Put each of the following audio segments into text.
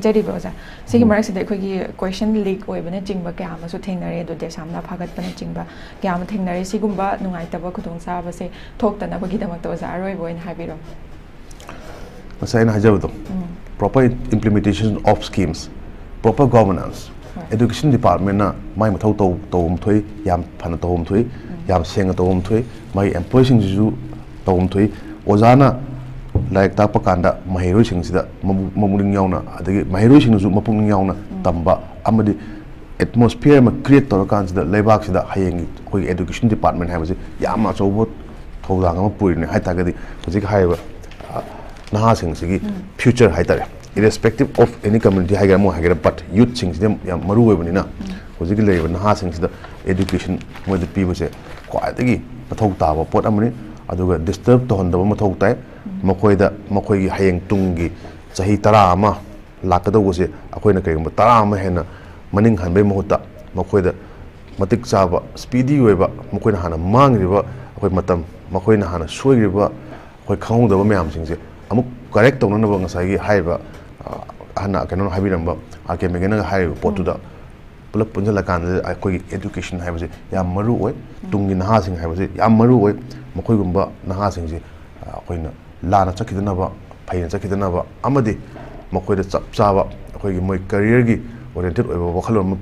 ꯍꯥꯏꯖꯔꯤꯕ ꯑꯣꯖꯥ ꯁꯤꯒꯤ ꯃꯔꯛꯁꯤꯗ ꯑꯩꯈꯣꯏꯒꯤ ꯀ꯭ꯋꯦꯁꯟ ꯂꯤꯛ ꯑꯣꯏꯕꯅ ꯆꯤꯡꯕ ꯀꯌꯥ ꯑꯃꯁꯨ ꯊꯦꯡꯅꯔꯦ ꯑꯗꯨ ꯑꯦꯛꯖꯥꯝꯅ ꯐꯥꯒꯠꯄꯅ ꯆꯤꯡꯕ ꯀꯌꯥ ꯑꯃ ꯊꯦꯡꯅꯔꯦ ꯁꯤꯒꯨꯝꯕ ꯅꯨꯡꯉꯥꯏꯇꯕ ꯈꯨꯗꯣꯡꯆꯥꯕꯁꯦ ꯊꯣꯛꯇꯅꯕꯒꯤꯗꯃꯛꯇ ꯑꯣꯖꯥ ꯑꯔꯣꯏꯕ ꯑꯣꯏꯅ ꯍꯥꯏꯕꯤꯔꯣ ꯉꯁꯥꯏ ꯑꯩꯅ ꯍꯥꯏꯖꯕꯗꯣ proper implementation of schemes proper governance education department na mai mathau tawum thoi yam phana tawum thoi yam senga tawum thoi mai employees sing ju tawum thoi ozana like takpa kanda mahiroi sing sida mamuning yauna adagi mahiroi sing ju mapung yauna tamba amadi atmosphere ma create tor kan sida lebak sida hayeng koi education department ha basi yam achobo thawdang ma purin hai tagadi hojik haiba naha sing sigi future hai tare irrespective of any community haiga mo haiga but youth sing them yam maru oibani na hojik leiba naha sing sida education mo de pibu se khwaidagi mathau taba pot amani aduga disturb to hondaba mathau tai makoida makoigi hayeng tungi chahi 10 ama lakadaw se akoina kaigumba 10 ama hena maning hanbai mohota makoida matik chaba speedy oiba makoina hana mangriba akoi matam makoina hana soigriba akoi khangudaba mayam sing se amuk correct tawna ba ngasai gi haiba hana kano habiramba ake megena haiba potuda pulap punjala kan akoi education haiba se yam maru oi tungi naha sing haiba se yam maru oi makoi gumba naha sing se akoina lana chakidana ba phaina chakidana ba amadi makoida chap chaba akoi gi moi career gi oriented oiba wakhalom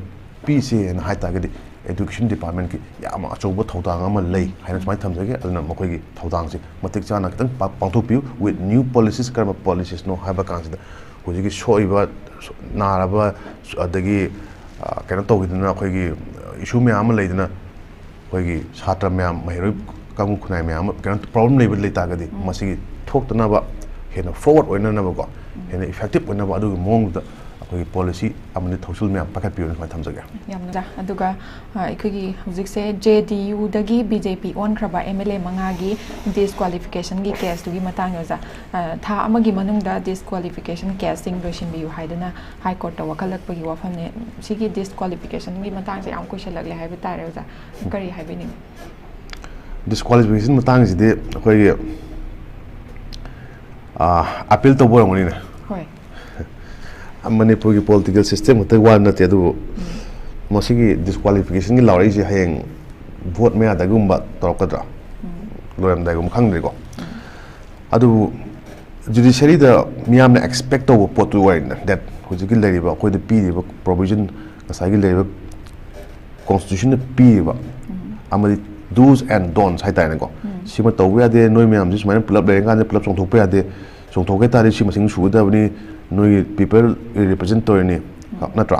pc na haita gadi education department ki yama achoba thodang ama lei haina smai thamjage aduna makoi gi thodang si matik chana kitang pangthopiu with new policies karma policies no haiba kansida hojigi soiba naraba adagi kena togiduna akoi gi issue me ama leiduna akoi gi chhatra myam mahiroi kamu khunai myam kena problem leiba leita gadi masigi thoktana ba hena forward oina na ba ko hena effective oina ba adu mongda akoi policy amani thosul myam pakat piu na thamjage yamna aduga aikoi hujikse JDU dagi BJP on khraba MLA mangagi disqualification gi case dugi matang yoza tha amagi manungda disqualification case sing loisin biu haidana high court ta wakalakpagi wafamne sigi disqualification gi matang se am question lagle haiba tare yoza kari haibini disqualification matang sidi akoi gi appeal to borongoni ne hoi manipur ki political system ta wan na te du mosigi disqualification gi lawri ji hayeng vote me ada gumba torokadra loram da gum khangri ko adu judiciary da miyam na expect to pot to win that hojigi leriba koi de pi riba provision asagi leriba constitution da pi riba amadi do's and don'ts hai ta na ko sima tawya de noi miyam ji sumai pull up le nga pull up song thokpa ya de song thokai ta ri sima sing su da bani noi people represent to ni natra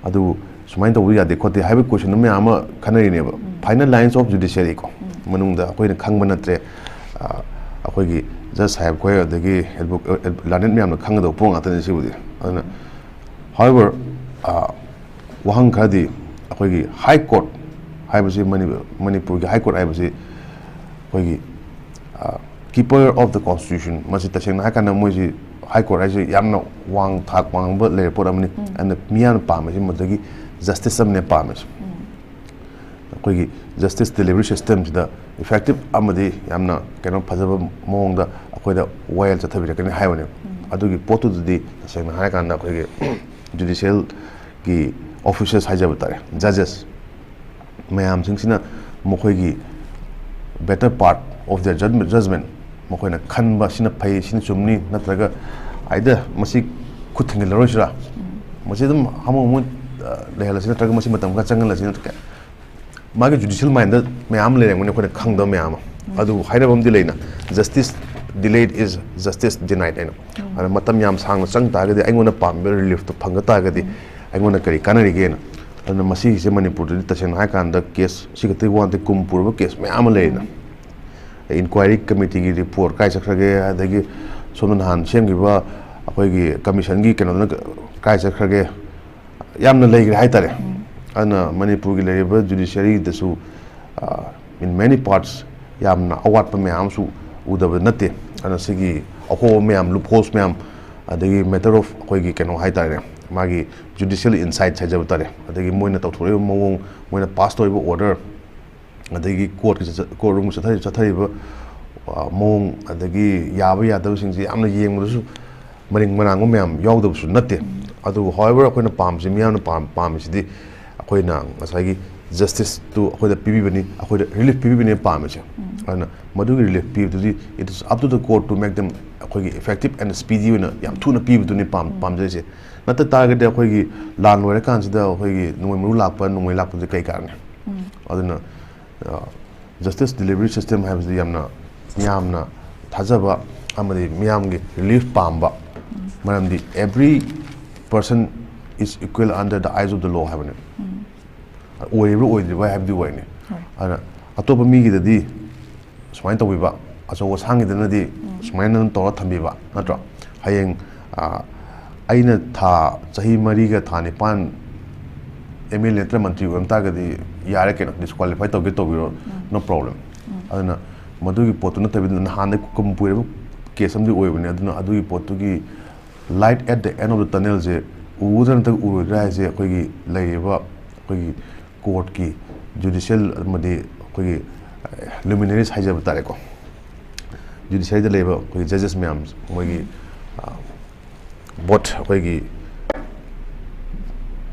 adu sumai to ya de khote haiba question me ama khanari ne ba final lines of judiciary ko manung da koi na khangba natre akoi gi just have koi adagi lanet me am na khang da pong atan si budi aduna however wahang khadi akoi gi high court haiba si manipur gi high court haiba si koi gi keeper of the constitution masi taseng na kana moi ji high court ai yamna wang thak wang ba le por amni and mian pa ma ji modagi justice samne pa ma koi gi justice delivery system da effective amadi yamna kano phajaba mong da akoi da wayal chathabi kan haibane adugi potu di taseng na kan da koi gi judicial gi officers hajaba tare judges mayam singsina mokoi gi better part of their judgment mokoi na khanba sina phai sina chumni natraga aida masi khuthing la roisra masi dum hamu mu lehala sina traga masi matam ka changal sina ka magi judicial mind da mayam le ngone khone khangda mayam adu hairabam di leina justice delayed is justice denied ena ana matam yam sang chang ta ga di aingona pambe relief to phanga ta ga di aingona kari kanari ge na ana masi se manipur di tasen ha kan da case sigate wan de kumpur ba case mayam leina inquiry committee gi report kai chakrage adagi soman han semgi ba akoi gi commission gi keno na kai chakrage yamna leigri haitare ana manipur gi leriba judiciary da su in many parts yamna awat pa mayam su udaba nate ana sigi aho mayam loopholes mayam adagi matter of akoi gi keno haitare magi judicial insight chajab tare adagi moina tawthore mawong moina pass toiba order adagi court room chathari ba mong adagi yaba yadab sing ji amna yeng mu su maring manang myam yawdab su natte adu however akoina pam si miyam na pam si akoina ngasai justice to akoida pibibani akoida relief pibibani pam si ana madu relief pib to it is up to the court to make them akoi effective and speedy na yam thuna pib to ni pam je nata target akoi lan wore kan sida akoi nungoi muru lakpa nungoi lakpa kai karne aduna justice delivery system has the yamna thajaba amadi miyam gi relief pamba maramdi every person is equal under the eyes of the law havene oi have the way ne ana atopa mi gi dadi smain to biba aso sang gi dana di smain nan to thambi ba natro hayeng aina tha chahi mari ga thani pan MLA letter mantri am ta ga di yare ke disqualify to ge to biro no problem aduna madu gi potu na tabi na han kum puire case am di oi bane aduna adu gi potu gi light at the end of the tunnel je udan ta uru ra je koi gi laiba koi gi court ki judicial madi koi gi luminaries haja batare ko judiciary de laiba koi judges myam moi gi bot koi gi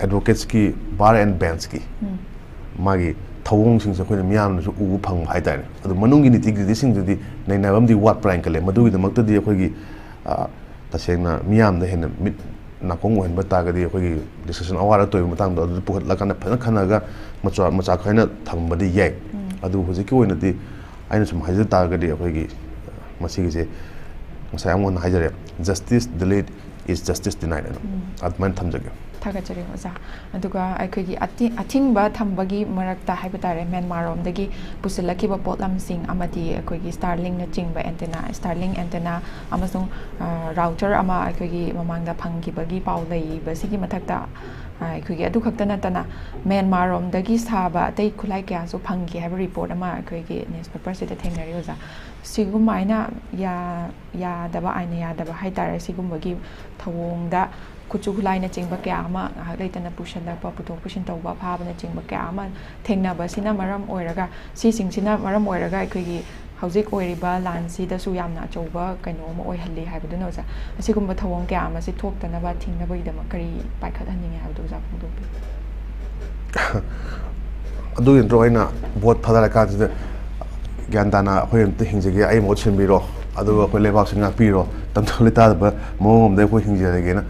advocates ki bar and bench ki magi thawong sing sa khoi miyam su u phang hai tai adu manung gi niti gi sing di nai na bam di wat prank kale madu gi damak di khoi gi tasengna miyam da hen mit na kong hen bata ga di khoi gi discussion awara toy matang do adu pukhat la kana phana khana ga macha khaina thang badi yai adu hoji ki oina di aina sum haja ta ga di khoi gi masi gi je masai amon hajare justice delayed is justice denied atman thamjage thagachari oza aduga aikhogi athingba thambagi marakta haibitare Myanmar romdagi pusilakiba potlam sing amadi aikhogi starlink na chingba antenna amasung router ama aikhogi mamangda phangkibagi paulai basigi mathakta aikhogi adu khakta natana Myanmar romdagi saba tai khulai kya so phangki haiba report ama aikhogi newspaper sida thengnari oza sigumaina ya daba aina ya daba haitare sigumbagi thawongda kuchu khulai na chingba kya ama haitana pushanda pa puthok pushin tawba phaba na chingba kya ama thengnaba sina maram oiraga si singsina maram oiraga aikhogi haujik oiriba lansi da su yamna achouba kaino ma oihalli haibadu no sa asigumba thawong kya ama si thoktana ba thingna bai dama kari paikhat haninge haibadu za phungdo adu intro aina bot phadara ka de gyandana khoi amte hingjege ai mo chhinbiro adu khoi lebak singa piro tamtholi ta ba mongom de khoi hingjege na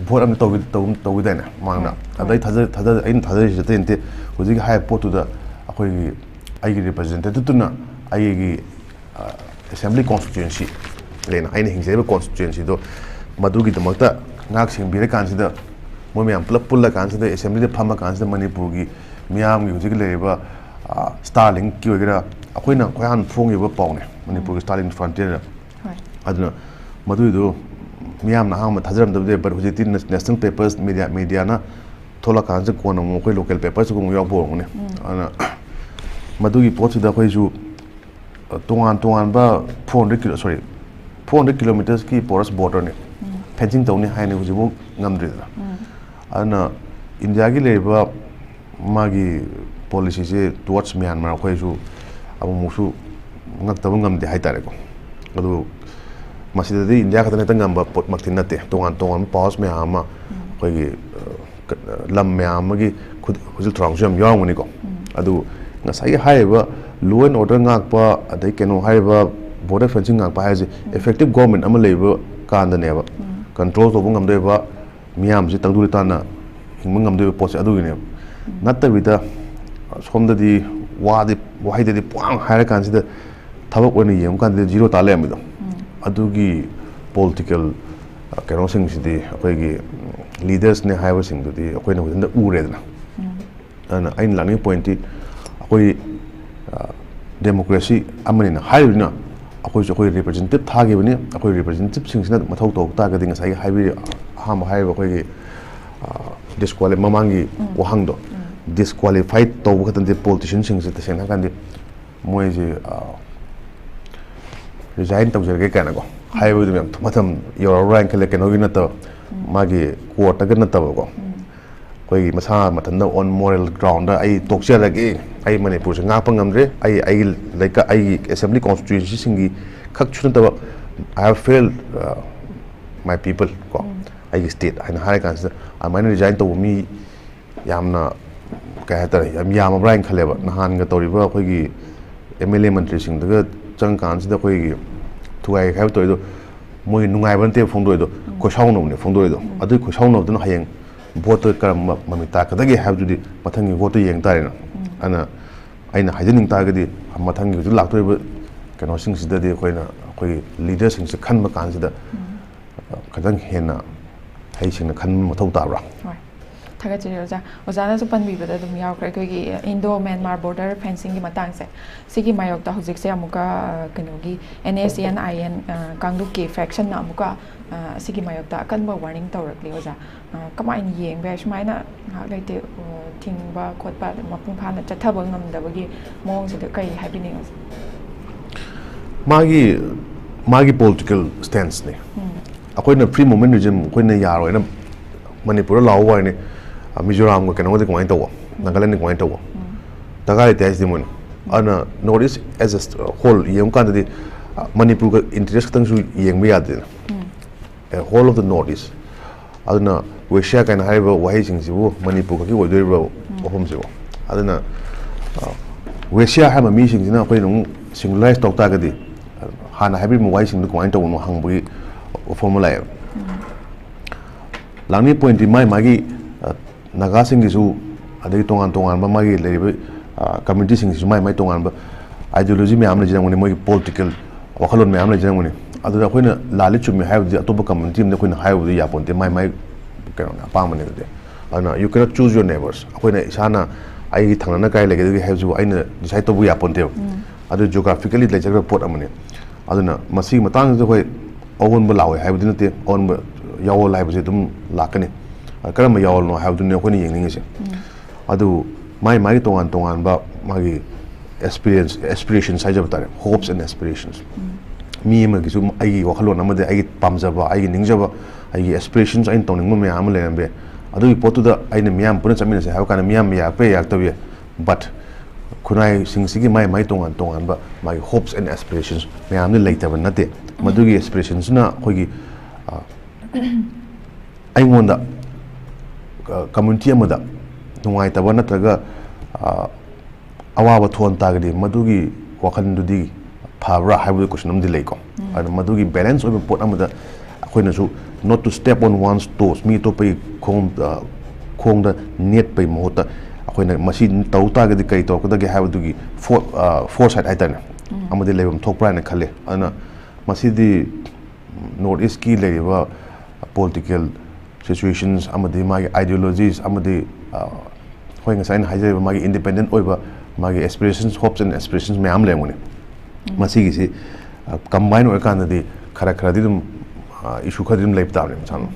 bot am to dana mangna adai thaja ain thaja jete inte hoji hai potu da khoi ai gi representative tuna ai gi assembly constituency lena ain hingjebe constituency do madu gi damakta ngak singbire kan sida mo myam pulla kan sida assembly de phama kan sida manipur gi miyam gi hoji leba starlink ki ogira akoina khoyan phongiba paune manipur gi starlink frontier aduna madu do miyam na hang thajaram de but hujiti national papers media na thola kan se kona mo khoi local papers ko yo bo ne ana madu gi pot da khoi ju tongan ba 400 kilometers ki porous border ne fencing tawni haine hujibo ngamdri ana india gi leba magi policy je towards Myanmar khoi ju abu musu ngak tabung ngamde haitare ko adu masida india ka tane ngamba pot maktin nate tongan paus me ama khoi gi lam me ama gi hujil thrang jam yong ni ko adu ngasai haiba law and order ngak pa adai keno haiba border fencing ngak pa haje effective government ama leiba kan da neba control to bungam de ba miyam ji tangduri tana hingmang ngam de pot adu ni natta bida somda di wadi wahide di puang haira kan sida thabak oni yem kan de zero ta lem do adugi political kero sing sidi akoi gi leaders ne haiba sing do di akoi na hudin da ure dana ana ain lani point akoi democracy amani na hairina akoi representative thage bani akoi representative sing sina mathau to ta ga ding sai haibi ham haiba akoi gi disqualify mamangi wahang do disqualified to khatan de politician sing se sen kan de moi je resign to jerge kana ko haibu de matham your rank le keno gi na to magi court ga na to ko koi masa mathan on moral ground ai tokcha lagi ai manipur se nga pangamre ai like ai assembly constituency singi khak chuna to I have failed my people ko ꯑꯩꯒꯤ state ꯍꯥꯏꯅ ꯍꯥꯏꯔ ꯀꯥꯟꯁꯤꯗ ꯑꯗꯨꯃꯥꯏꯅ resign ꯇꯧꯕ ꯃꯤ ꯌꯥꯝꯅ ꯀꯩ ꯍꯥꯏꯇꯥꯔꯦ ꯌꯥꯝ ꯌꯥꯝꯃꯕ꯭ꯔꯥ ꯍꯥꯏꯅ ꯈꯜꯂꯦꯕ ꯅꯍꯥꯟꯒ ꯇꯧꯔꯤꯕ ꯑꯩꯈꯣꯏꯒꯤ MLA ꯃꯟꯇ꯭ꯔꯤꯁꯤꯡꯗꯒ ꯆꯪꯀꯥꯟꯁꯤꯗ ꯑꯩꯈꯣꯏꯒꯤ ꯊꯨꯒꯥꯏ ꯍꯥꯏꯕ ꯇꯧꯔꯤꯗꯣ ꯃꯣꯏ ꯅꯨꯡꯉꯥꯏꯕ ꯅꯠꯇꯦꯕ ꯐꯣꯡꯗꯣꯛꯏꯗꯣ ꯈꯣꯏꯁꯥꯎꯅꯕꯅꯦ ꯐꯣꯡꯗꯣꯛꯏꯗꯣ ꯑꯗꯨꯒꯤ ꯈꯣꯏꯁꯥꯎꯅꯕꯗꯨꯅ ꯍꯌꯦꯡ ꯚꯣꯠꯇ ꯀꯔꯝꯕ ꯃꯃꯤ ꯇꯥꯛꯀꯗꯒꯦ ꯍꯥꯏꯕꯗꯨꯗꯤ ꯃꯊꯪꯒꯤ ꯚꯣꯠꯇ ꯌꯦꯡ ꯇꯥꯔꯦꯅ ꯑꯗꯨꯅ ꯑꯩꯅ ꯍꯥꯏꯖꯅꯤꯡ ꯇꯥꯔꯒꯗꯤ ꯃꯊꯪꯒꯤ ꯍꯧꯖꯤꯛ ꯂꯥꯛꯇꯣꯔꯤꯕ ꯀꯩꯅꯣꯁꯤꯡꯁꯤꯗꯗꯤ ꯑꯩꯈꯣꯏꯒꯤ ꯂꯤꯗꯔꯁꯤꯡꯁꯦ ꯈꯟꯕ ꯀꯥꯟꯁꯤꯗ ꯈꯤꯇꯪ ꯍꯦꯟꯅ ꯍꯩꯁꯤꯡꯅ ꯈꯟꯕ ꯃꯊꯧ ꯇꯥꯕ꯭ꯔꯥ? ꯊꯥꯒꯠꯆꯔꯤ ꯑꯣꯖꯥ ꯑꯣꯖꯥꯅꯁꯨ ꯄꯟꯕꯤꯕꯗ ꯑꯗꯨꯝ ꯌꯥꯎꯈ꯭ꯔꯦ ꯑꯩꯈꯣꯏꯒꯤ ꯏꯟꯗꯣ ꯃ꯭ꯌꯥꯟꯃꯥꯔ ꯕꯣꯔꯗꯔ ꯐꯦꯟꯁꯤꯡꯒꯤ ꯃꯇꯥꯡꯁꯦ ꯁꯤꯒꯤ ꯃꯥꯌꯣꯛꯇ ꯍꯧꯖꯤꯛꯁꯦ ꯑꯃꯨꯛꯀ ꯀꯩꯅꯣꯒꯤ NACN-IN ꯀꯥꯡꯂꯨꯞꯀꯤ ꯐꯦꯛꯁꯟꯅ ꯑꯃꯨꯛꯀ ꯑꯁꯤꯒꯤ ꯃꯥꯌꯣꯛꯇ ꯑꯀꯟꯕ ꯋꯥꯔꯅꯤꯡ ꯇꯧꯔꯛꯂꯤ ꯑꯣꯖꯥ ꯀꯃꯥꯏꯅ ꯌꯦꯡꯕ ꯌꯥꯏ ꯁꯨꯃꯥꯏꯅ ꯉꯥꯏꯍꯥꯛ ꯂꯩꯇꯦ ꯊꯤꯡꯕ ꯈꯣꯠꯄ ꯃꯄꯨꯡ ꯐꯥꯅ ꯆꯠꯊꯕ ꯉꯝꯗꯕꯒꯤ ꯃꯑꯣꯡꯁꯤꯗ ꯀꯔꯤ ꯍꯥꯏꯕꯤꯅꯤꯡꯉꯤ ꯃꯥꯒꯤ ꯄꯣꯂꯤꯇꯤꯀꯦꯜ ꯁ꯭ꯇꯦꯟꯁꯅꯤ ꯑꯩꯈꯣꯏꯅ ꯐ꯭ꯔꯤ ꯃꯨꯚꯃꯦꯟꯠ ꯔꯤꯖꯤꯝ ꯑꯩꯈꯣꯏꯅ ꯌꯥꯔꯣꯏꯅ ꯃꯅꯤꯄꯨꯔꯗ ꯂꯥꯛꯎ ꯋꯥꯏꯅꯤ ꯃꯤꯖꯣꯔꯥꯝꯒ ꯀꯩꯅꯣꯒꯗꯤ ꯀꯃꯥꯏꯅ ꯇꯧꯕ ꯅꯥꯒꯥꯂꯦꯟꯗ ꯀꯃꯥꯏꯅ ꯇꯧꯕ ꯗꯔꯀꯥꯔ ꯂꯩꯇꯦ ꯍꯥꯏꯁꯤꯗꯤ ꯃꯣꯏꯅ ꯑꯗꯨꯅ northeast as a whole ꯌꯦꯡꯕ ꯀꯥꯟꯗꯗꯤ ꯃꯅꯤꯄꯨꯔꯒ ꯏꯟꯇꯔꯦꯁ ꯈꯛꯇꯪꯁꯨ ꯌꯦꯡꯕ ꯌꯥꯗꯦꯗꯅ whole of the northeast ꯑꯗꯨꯅ ꯋꯦꯁꯤꯌꯥ ꯀꯥꯏꯅ ꯍꯥꯏꯔꯤꯕ ꯋꯥꯍꯩꯁꯤꯡꯁꯤꯕꯨ ꯃꯅꯤꯄꯨꯔ ꯈꯛꯀꯤ ꯑꯣꯏꯗꯣꯔꯤꯕ ꯋꯥꯐꯝꯁꯤꯕꯨ ꯑꯗꯨꯅ ꯋꯦꯁꯤꯌꯥ ꯍꯥꯏꯕ ꯃꯤꯁꯤꯡꯁꯤꯅ ꯑꯩꯈꯣꯏꯅ ꯑꯃꯨꯛ ꯁꯤꯡꯒꯨꯂꯔꯥꯏꯁ ꯇꯧ ꯇꯥꯔꯒꯗꯤ ꯍꯥꯟꯅ ꯍꯥꯏꯕꯤꯔꯤꯕ ꯋꯥꯍꯩꯁꯤꯡꯗꯨ ꯀꯃꯥꯏꯅ ꯇꯧꯕꯅꯣ ꯍꯪꯕꯒꯤ ꯋꯥꯐꯝ ꯑꯃ ꯂꯥꯛꯑꯦꯕ ꯂꯥꯛꯅꯤ ꯄꯣꯏꯟꯇꯤ ꯃꯥꯒꯤ ꯅꯥꯒꯥꯁꯤꯡꯒꯤꯁꯨ ꯑꯗꯒꯤ ꯇꯣꯉꯥꯟ ꯇꯣꯉꯥꯟꯕ ꯃꯥꯒꯤ ꯂꯩꯔꯤꯕ ꯀꯝꯃ꯭ꯌꯨꯅꯤꯇꯤꯁꯤꯡꯒꯤꯁꯨ ꯃꯥꯏ ꯇꯣꯉꯥꯟꯕ ꯑꯥꯏꯗꯤꯌꯣꯂꯣꯖꯤ ꯃꯌꯥꯝ ꯂꯩꯖꯔꯝꯒꯅꯤ ꯃꯣꯏꯒꯤ ꯄꯣꯂꯤꯇꯤꯀꯦꯜ ꯋꯥꯈꯜꯂꯣꯟ ꯃꯌꯥꯝ ꯂꯩꯖꯔꯝꯒꯅꯤ ꯑꯗꯨꯗ ꯑꯩꯈꯣꯏꯅ ꯂꯥꯜꯂꯤ ꯆꯨꯝꯃꯤ ꯍꯥꯏꯕꯗꯤ ꯑꯇꯣꯞꯄ ꯀꯝꯃ꯭ꯌꯨꯅꯤꯇꯤ ꯑꯃꯗ ꯑꯩꯈꯣꯏꯅ ꯍꯥꯏꯕꯗꯤ ꯌꯥꯄꯣꯟꯇꯦ ꯃꯥꯏ ꯀꯩꯅꯣꯅꯦ ꯑꯄꯥꯝꯕꯅꯦ ꯑꯗꯨꯗꯤ ꯑꯗꯨꯅ ꯌꯨ ꯀꯦꯅꯣꯠ ꯆꯨꯖ ꯌꯣꯔ ꯅꯦꯕꯔꯁ ꯑꯩꯈꯣꯏꯅ ꯏꯁꯥꯅ ꯑꯩꯒꯤ ꯊꯪꯅꯅ ꯀꯥꯏ ꯂꯩꯒꯗꯒꯦ ꯍꯥꯏꯕꯁꯤꯕꯨ ꯑꯩꯅ ꯗꯤꯁꯥꯏꯠ ꯇꯧꯕ ꯌꯥꯄꯣꯟꯇꯦꯕ ꯑꯗꯨ ꯖꯤꯑꯣꯒ꯭ꯔꯥꯐꯤꯀꯦꯜꯂꯤ ꯂꯩꯖꯈ꯭ꯔꯕ ꯄꯣꯠ ꯑꯃꯅꯤ ꯑꯗꯨꯅ ꯃꯁꯤꯒꯤ ꯃꯇꯥꯡꯁꯤꯗ ꯑꯩꯈꯣꯏ ꯑꯑꯣꯟꯕ ꯂꯥꯛꯑꯣꯏ ꯍꯥꯏꯕꯗꯤ ꯅꯠꯇꯦ ꯑꯑꯣꯟꯕ ꯌꯥꯋꯣꯜ ꯍꯥꯏꯕꯁꯦ ꯑꯗꯨꯝ ꯂꯥꯛꯀꯅꯤ ꯀꯔꯝꯕ ꯌꯥꯋꯣꯜꯅꯣ ꯍꯥꯏꯕꯗꯨꯅꯤ ꯑꯩꯈꯣꯏꯅ ꯌꯦꯡꯅꯤꯡꯉꯤꯁꯦ ꯑꯗꯨ ꯃꯥꯒꯤ ꯇꯣꯉꯥꯟ ꯇꯣꯉꯥꯟꯕ ꯃꯥꯒꯤ ꯑꯦꯁꯄꯤꯔꯦꯁꯟꯁ ꯍꯥꯏꯖꯕ ꯇꯥꯔꯦ ꯍꯣꯞꯁ ꯑꯦꯟ ꯑꯦꯁꯄꯤꯔꯦꯁꯟꯁ ꯃꯤ ꯑꯃꯒꯤꯁꯨ ꯑꯩꯒꯤ ꯋꯥꯈꯜꯂꯣꯟ ꯑꯃꯗꯤ ꯑꯩꯒꯤ ꯄꯥꯝꯖꯕ ꯑꯩꯒꯤ ꯅꯤꯡꯖꯕ ꯑꯩꯒꯤ ꯑꯦꯁꯄꯤꯔꯦꯁꯟꯁ ꯑꯩꯅ ꯇꯧꯅꯤꯡꯕ ꯃꯌꯥꯝ ꯑꯃ ꯂꯩꯔꯝꯕ ꯌꯥꯏ ꯑꯗꯨꯒꯤ ꯄꯣꯠꯇꯨꯗ ꯑꯩꯅ ꯃꯤꯌꯥꯝ ꯄꯨꯟꯅ ꯆꯠꯃꯤꯟꯅꯁꯦ ꯍꯥꯏꯕ ꯀꯥꯟꯗ ꯃꯤꯌꯥꯝ ꯌꯥꯔꯛꯄ ꯌꯥꯏ ꯌꯥꯔꯛꯇꯕ ꯌꯥꯏ ꯕꯠ ꯈꯨꯟꯅꯥꯏꯁꯤꯡꯁꯤꯒꯤ ꯃꯥꯒꯤ ꯇꯣꯉꯥꯟ ꯇꯣꯉꯥꯟꯕ ꯃꯥꯒꯤ ꯍꯣꯞꯁ ꯑꯦꯟ ꯑꯦꯁꯄꯤꯔꯦꯁꯟꯁ ꯃꯌꯥꯝꯗꯤ ꯂꯩꯇꯕ ꯅꯠꯇꯦ ꯃꯗꯨꯒꯤ ꯑꯦꯁꯄꯤꯔꯦꯁꯟꯁꯤꯅ ꯑꯩꯈꯣꯏꯒꯤ ꯑꯩꯉꯣꯟꯗ ꯀꯝꯃ꯭ꯌꯨꯅꯤꯇꯤ ꯑꯃꯗ ꯅꯨꯡꯉꯥꯏꯇꯕ ꯅꯠꯇ꯭ꯔꯒ ꯑꯋꯥꯕ ꯊꯣꯛꯍꯟ ꯇꯥꯔꯒꯗꯤ ꯃꯗꯨꯒꯤ ꯋꯥꯈꯜꯗꯨꯗꯤ ꯐꯕ꯭ꯔꯥ ꯍꯥꯏꯕꯒꯤ ꯀꯣꯏꯁꯟ ꯑꯃꯗꯤ ꯂꯩꯀꯣ ꯑꯗꯨꯅ ꯃꯗꯨꯒꯤ ꯕꯦꯂꯦꯟꯁ ꯑꯣꯏꯕ ꯄꯣꯠ ꯑꯃꯗ ꯑꯩꯈꯣꯏꯅꯁꯨ ꯅꯣꯠ ꯇꯨ ꯁ꯭ꯇꯦꯞ ꯑꯣꯟ ꯋꯥꯟꯁ ꯇꯣꯁ ꯃꯤ ꯑꯇꯣꯞꯄꯒꯤ ꯈꯣꯡꯗ ꯅꯦꯠꯄꯒꯤ ꯃꯍꯨꯠꯇ ꯑꯩꯈꯣꯏꯅ ꯃꯁꯤ ꯇꯧ ꯇꯥꯔꯒꯗꯤ ꯀꯔꯤ ꯇꯧꯔꯛꯀꯗꯒꯦ ꯍꯥꯏꯕꯗꯨꯒꯤ ꯐꯣꯔꯁꯥꯏꯠ ꯍꯥꯏꯇꯥꯔꯦ ꯑꯃꯗꯤ ꯂꯩꯐꯝ ꯊꯣꯛꯄ꯭ꯔꯥ ꯍꯥꯏꯅ ꯈꯜꯂꯤ ꯑꯗꯨꯅ ꯃꯁꯤꯗꯤ ꯅꯣꯔꯠ ꯏꯁꯀꯤ ꯂꯩꯔꯤꯕ ꯄꯣꯂꯤꯇꯤꯀꯦꯜ ꯁꯤꯆꯨꯋꯦꯁꯟꯁ ꯑꯃꯗꯤ ꯃꯥꯒꯤ ꯑꯥꯏꯗꯤꯌꯣꯂꯣꯖꯤꯁ ꯑꯃꯗꯤ ꯍꯣꯏ ꯉꯁꯥꯏ ꯑꯩꯅ ꯍꯥꯏꯖꯔꯤꯕ ꯃꯥꯒꯤ ꯏꯟꯗꯤꯄꯦꯟꯗꯦꯟ ꯑꯣꯏꯕ ꯃꯥꯒꯤ ꯑꯦꯁꯄꯤꯔꯦꯁꯟꯁ ꯍꯣꯞꯁ ꯑꯦꯟ ꯑꯦꯁꯄꯤꯔꯦꯁꯟꯁ ꯃꯌꯥꯝ ꯂꯩꯔꯝꯒꯅꯤ ꯃꯁꯤꯒꯤꯁꯤ ꯀꯝꯕꯥꯏꯟ ꯑꯣꯏꯔꯀꯥꯟꯗꯗꯤ ꯈꯔꯗꯤ ꯑꯗꯨꯝ ꯏꯁꯨ ꯈꯔꯗꯤ ꯑꯗꯨꯝ ꯂꯩꯕ ꯇꯥꯕꯅꯤ ꯃꯁꯥꯅ